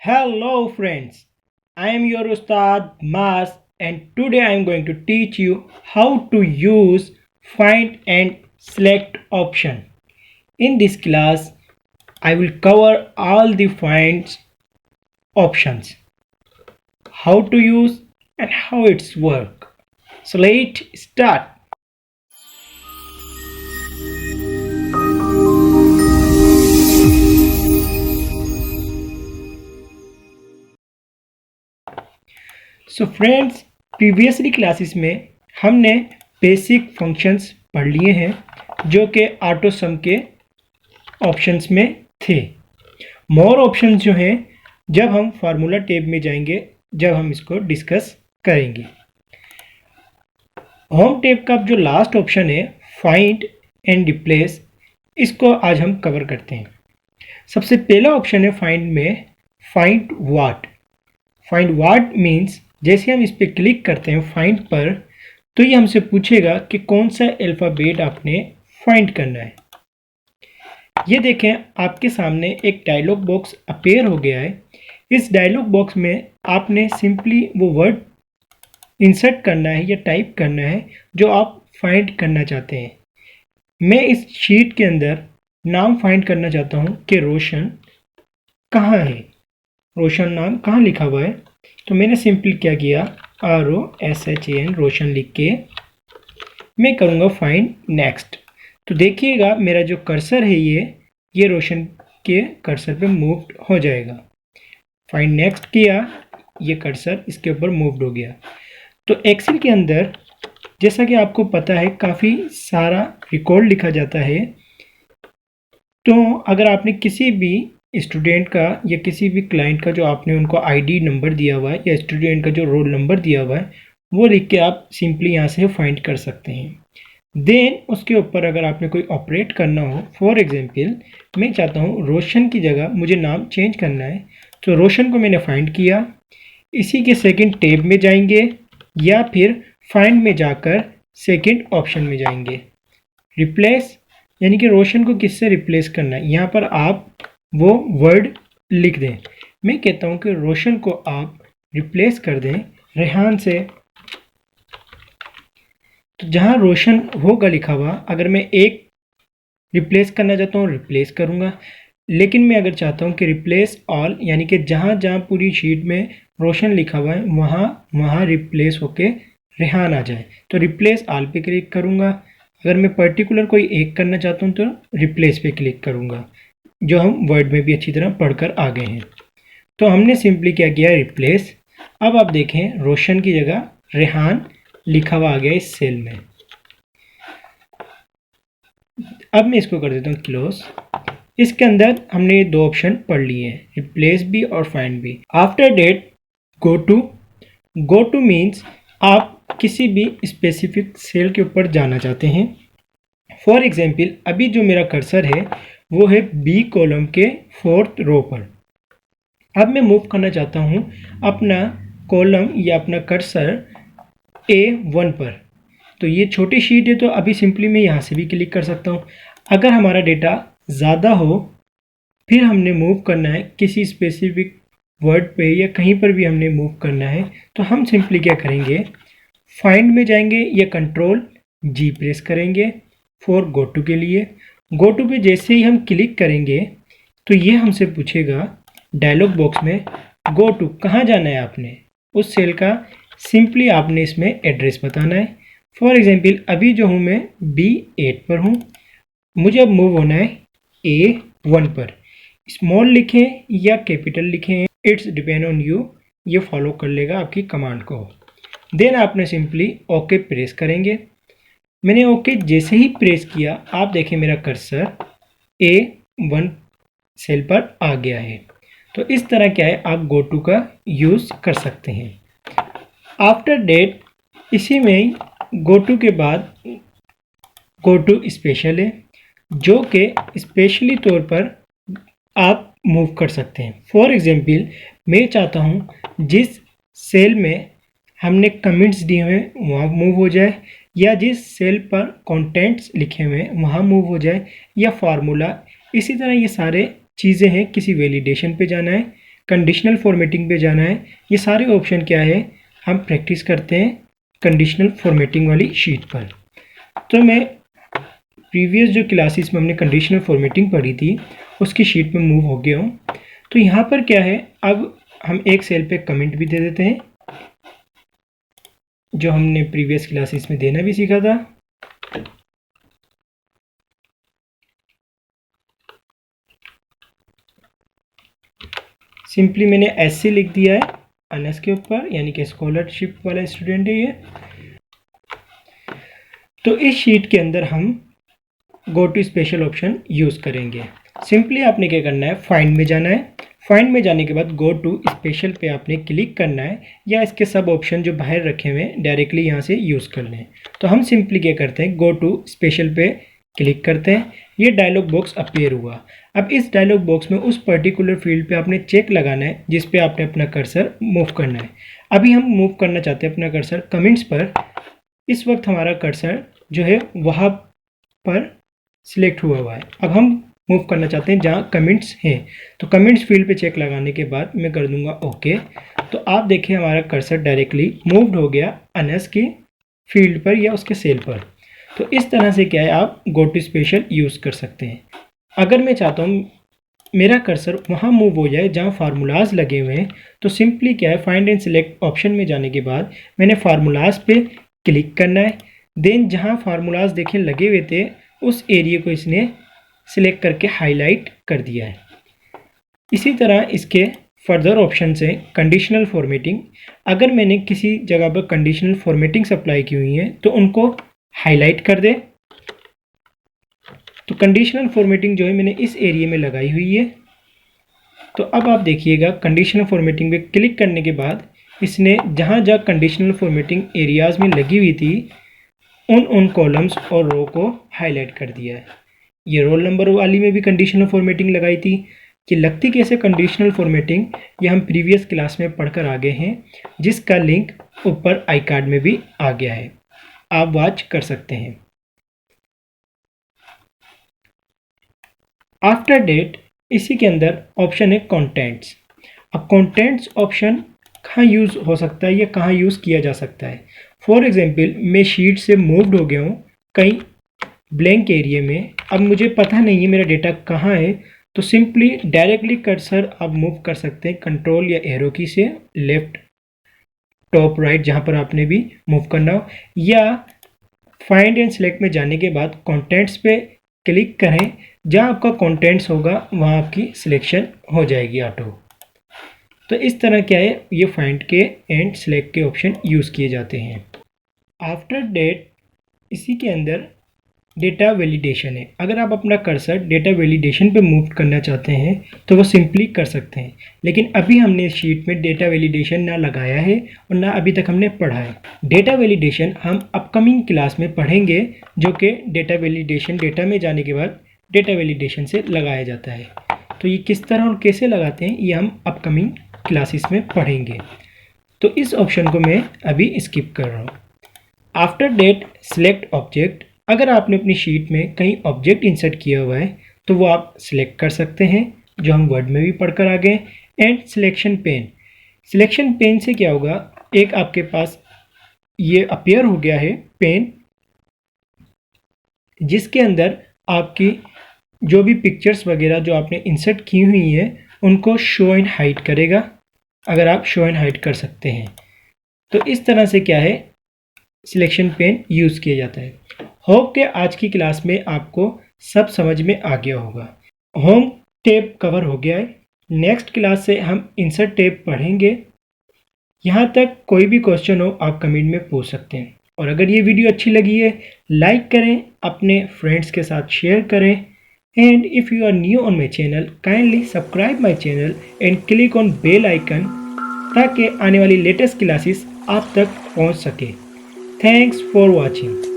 Hello friends, I am your Ustad Mas and today I am going to teach you how to use find and select option. In this class, I will cover all the finds options, how to use and how it's work. So let's start. So friends, previously classes में हमने basic functions पढ़ लिए हैं जो कि auto सम के options में थे। मोर ऑप्शंस जो हैं जब हम फार्मूला टेब में जाएंगे, जब हम इसको डिस्कस करेंगे। होम टेब का जो लास्ट ऑप्शन है फाइंड एंड रिप्लेस, इसको आज हम कवर करते हैं। सबसे पहला ऑप्शन है फाइंड में find what. Find what means जैसे हम इस पर क्लिक करते हैं फाइंड पर, तो ये हमसे पूछेगा कि कौन सा अल्फ़ाबेट आपने फाइंड करना है। ये देखें, आपके सामने एक डायलॉग बॉक्स अपीयर हो गया है। इस डायलॉग बॉक्स में आपने सिंपली वो वर्ड इंसर्ट करना है या टाइप करना है जो आप फाइंड करना चाहते हैं। मैं इस शीट के अंदर नाम फाइंड करना चाहता हूँ कि रोशन कहाँ है, रोशन नाम कहाँ लिखा हुआ है। तो मैंने सिंपल क्या किया, ROSHAN रोशन लिख के मैं करूँगा फाइंड नेक्स्ट। तो देखिएगा मेरा जो कर्सर है ये रोशन के कर्सर पे मूव्ड हो जाएगा। फाइंड नेक्स्ट किया, ये कर्सर इसके ऊपर मूव्ड हो गया। तो एक्सेल के अंदर जैसा कि आपको पता है काफ़ी सारा रिकॉर्ड लिखा जाता है। तो अगर आपने किसी भी स्टूडेंट का या किसी भी क्लाइंट का जो आपने उनको आईडी नंबर दिया हुआ है या स्टूडेंट का जो रोल नंबर दिया हुआ है वो लिख के आप सिंपली यहाँ से फाइंड कर सकते हैं। देन उसके ऊपर अगर आपने कोई ऑपरेट करना हो, फॉर एग्जांपल मैं चाहता हूँ रोशन की जगह मुझे नाम चेंज करना है, तो रोशन को मैंने फाइंड किया। इसी के सेकेंड टैब में जाएंगे या फिर फाइंड में जाकर सेकेंड ऑप्शन में जाएंगे। रिप्लेस यानी कि रोशन को किससे रिप्लेस करना है, यहाँ पर आप वो वर्ड लिख दें। मैं कहता हूँ कि रोशन को आप रिप्लेस कर दें रेहान से। तो जहाँ रोशन होगा लिखा हुआ, अगर मैं एक रिप्लेस करना चाहता हूँ रिप्लेस करूँगा, लेकिन मैं अगर चाहता हूँ कि रिप्लेस ऑल यानी कि जहाँ जहाँ पूरी शीट में रोशन लिखा हुआ है वहाँ रिप्लेस होके रेहान आ जाए, तो रिप्लेस ऑल पे क्लिक करूँगा। अगर मैं पर्टिकुलर कोई एक करना चाहता हूँ तो रिप्लेस पे क्लिक करूँगा, जो हम वर्ड में भी अच्छी तरह पढ़कर आ गए हैं। तो हमने सिंपली क्या किया, रिप्लेस। अब आप देखें रोशन की जगह रेहान लिखा हुआ आ गया इस सेल में। अब मैं इसको कर देता हूँ क्लोज। इसके अंदर हमने ये दो ऑप्शन पढ़ लिए हैं, रिप्लेस भी और फाइंड भी। After that go to means आप किसी भी स्पेसिफिक सेल के ऊपर जाना चाहते हैं। फॉर एग्जाम्पल अभी जो मेरा कर्सर है वो है बी कॉलम के 4th रो पर। अब मैं मूव करना चाहता हूँ अपना कॉलम या अपना कर्सर A1 पर। तो ये छोटी शीट है तो अभी सिंपली मैं यहाँ से भी क्लिक कर सकता हूँ। अगर हमारा डेटा ज़्यादा हो, फिर हमने मूव करना है किसी स्पेसिफिक वर्ड पे या कहीं पर भी हमने मूव करना है, तो हम सिंपली क्या करेंगे, फाइंड में जाएंगे या Ctrl+G प्रेस करेंगे फॉर गो टू के लिए। गो टू पे जैसे ही हम क्लिक करेंगे तो ये हमसे पूछेगा डायलॉग बॉक्स में गो टू कहाँ जाना है आपने, उस सेल का सिंपली आपने इसमें एड्रेस बताना है। फॉर एग्जांपल अभी जो हूँ मैं B8 पर हूँ, मुझे अब मूव होना है A1 पर। स्मॉल लिखें या कैपिटल लिखें, इट्स डिपेंड ऑन यू, ये फॉलो कर लेगा आपकी कमांड को। देन आपने सिंपली ओके प्रेस करेंगे। मैंने ओके जैसे ही प्रेस किया आप देखें मेरा कर्सर A1 सेल पर आ गया है। तो इस तरह क्या है, आप गो टू का यूज़ कर सकते हैं। आफ्टर डेट इसी में गो टू के बाद गो टू स्पेशल है, जो कि स्पेशली तौर पर आप मूव कर सकते हैं। फॉर एग्जांपल मैं चाहता हूँ जिस सेल में हमने कमेंट्स दिए हुए हैं वहाँ मूव हो जाए, या जिस सेल पर कंटेंट्स लिखे हुए हैं वहाँ मूव हो जाए, या फार्मूला। इसी तरह ये सारे चीज़ें हैं, किसी वैलिडेशन पे जाना है कंडीशनल फॉर्मेटिंग पे जाना है। ये सारे ऑप्शन क्या है, हम प्रैक्टिस करते हैं कंडीशनल फॉर्मेटिंग वाली शीट पर। तो मैं प्रीवियस जो क्लासेस में हमने कंडीशनल फॉर्मेटिंग पढ़ी थी उसकी शीट में मूव हो गया हूँ। तो यहाँ पर क्या है, अब हम एक सेल पे कमेंट भी दे देते हैं, जो हमने प्रीवियस क्लासेस में देना भी सीखा था। सिंपली मैंने ऐसे लिख दिया है अनस के ऊपर, यानी कि स्कॉलरशिप वाला स्टूडेंट है ये। तो इस शीट के अंदर हम go to special option use करेंगे। सिंपली आपने क्या करना है, फाइंड में जाना है। फाइंड में जाने के बाद गो टू स्पेशल पे आपने क्लिक करना है, या इसके सब ऑप्शन जो बाहर रखे हुए हैं डायरेक्टली यहाँ से यूज़ कर लें। तो हम सिंपली क्या करते हैं, गो टू स्पेशल पे क्लिक करते हैं। ये डायलॉग बॉक्स अपीयर हुआ। अब इस डायलॉग बॉक्स में उस पर्टिकुलर फील्ड पे आपने चेक लगाना है जिस पे आपने अपना कर्सर मूव करना है। अभी हम मूव करना चाहते हैं अपना कर्सर कमेंट्स पर। इस वक्त हमारा कर्सर जो है वहाँ पर सिलेक्ट हुआ है। अब हम मूव करना चाहते हैं जहाँ कमेंट्स हैं, तो कमेंट्स फील्ड पे चेक लगाने के बाद मैं कर दूंगा ओके। तो आप देखिए हमारा कर्सर डायरेक्टली मूव्ड हो गया अनस की फील्ड पर या उसके सेल पर। तो इस तरह से क्या है, आप गो टू स्पेशल यूज़ कर सकते हैं। अगर मैं चाहता हूँ मेरा कर्सर वहाँ मूव हो जाए जहाँ फार्मूलाज लगे हुए हैं, तो सिंपली क्या है, फाइंड एंड सिलेक्ट ऑप्शन में जाने के बाद मैंने फार्मूलाज पे क्लिक करना है। देन जहाँ फार्मूलाज देखें लगे हुए थे उस एरिया को इसने सिलेक्ट करके हाईलाइट कर दिया है। इसी तरह इसके फर्दर ऑप्शन है कंडीशनल फॉर्मेटिंग। अगर मैंने किसी जगह पर कंडीशनल फॉर्मेटिंग अप्लाई की हुई है तो उनको हाईलाइट कर दे। तो कंडीशनल फॉर्मेटिंग जो है मैंने इस एरिया में लगाई हुई है। तो अब आप देखिएगा कंडीशनल फॉर्मेटिंग पे क्लिक करने के बाद इसने जहाँ जहाँ कंडीशनल फॉर्मेटिंग एरियाज़ में लगी हुई थी उन कॉलम्स और रो को हाईलाइट कर दिया है। ये रोल नंबर वाली में भी कंडीशनल फॉर्मेटिंग लगाई थी। कि लगती कैसे कंडीशनल फॉर्मेटिंग, ये हम प्रीवियस क्लास में पढ़कर आ गए हैं, जिसका लिंक ऊपर आई कार्ड में भी आ गया है, आप वॉच कर सकते हैं। आफ्टर डेट इसी के अंदर ऑप्शन है कंटेंट्स। अब कंटेंट्स ऑप्शन कहाँ यूज़ हो सकता है या कहाँ यूज़ किया जा सकता है। फॉर एग्जांपल मैं शीट से मूव्ड हो गया हूँ कहीं ब्लैंक एरिया में, अब मुझे पता नहीं है मेरा डेटा कहाँ है, तो सिंपली डायरेक्टली कर्सर आप मूव कर सकते हैं कंट्रोल या एरो की से लेफ्ट टॉप राइट जहाँ पर आपने भी मूव करना हो, या फाइंड एंड सेलेक्ट में जाने के बाद कंटेंट्स पे क्लिक करें, जहाँ आपका कंटेंट्स होगा वहाँ आपकी सिलेक्शन हो जाएगी ऑटो। तो इस तरह क्या है, ये फाइंड के एंड सेलेक्ट के ऑप्शन यूज़ किए जाते हैं। आफ्टर डेट इसी के अंदर डेटा वैलिडेशन है। अगर आप अपना कर्सर डेटा वैलिडेशन पे मूव करना चाहते हैं तो वो सिंपली कर सकते हैं, लेकिन अभी हमने इस शीट में डेटा वैलिडेशन ना लगाया है और ना अभी तक हमने पढ़ा है। डेटा वैलिडेशन हम अपकमिंग क्लास में पढ़ेंगे, जो कि डेटा वैलिडेशन डेटा में जाने के बाद डेटा वैलिडेशन से लगाया जाता है। तो ये किस तरह और कैसे लगाते हैं ये हम अपकमिंग क्लासेस में पढ़ेंगे। तो इस ऑप्शन को मैं अभी स्किप कर रहा हूँ। आफ्टर डेट सिलेक्ट ऑब्जेक्ट, अगर आपने अपनी शीट में कहीं ऑब्जेक्ट इंसर्ट किया हुआ है तो वो आप सिलेक्ट कर सकते हैं, जो हम वर्ड में भी पढ़कर आ गए। And selection pen, selection pen से क्या होगा, एक आपके पास ये अपीयर हो गया है पेन, जिसके अंदर आपकी जो भी पिक्चर्स वगैरह जो आपने इंसर्ट की हुई हैं उनको शो एंड हाइड करेगा, अगर आप शो एंड हाइड कर सकते हैं। तो इस तरह से क्या है, सिलेक्शन पेन यूज़ किया जाता है। होप के आज की क्लास में आपको सब समझ में आ गया होगा। होम टैब कवर हो गया है। नेक्स्ट क्लास से हम इंसर्ट टैब पढ़ेंगे। यहाँ तक कोई भी क्वेश्चन हो आप कमेंट में पूछ सकते हैं, और अगर ये वीडियो अच्छी लगी है लाइक करें, अपने फ्रेंड्स के साथ शेयर करें, and if you are new on my channel kindly subscribe my channel and click on bell icon, ताकि आने वाली लेटेस्ट क्लासेस आप तक पहुँच सके। Thanks for watching.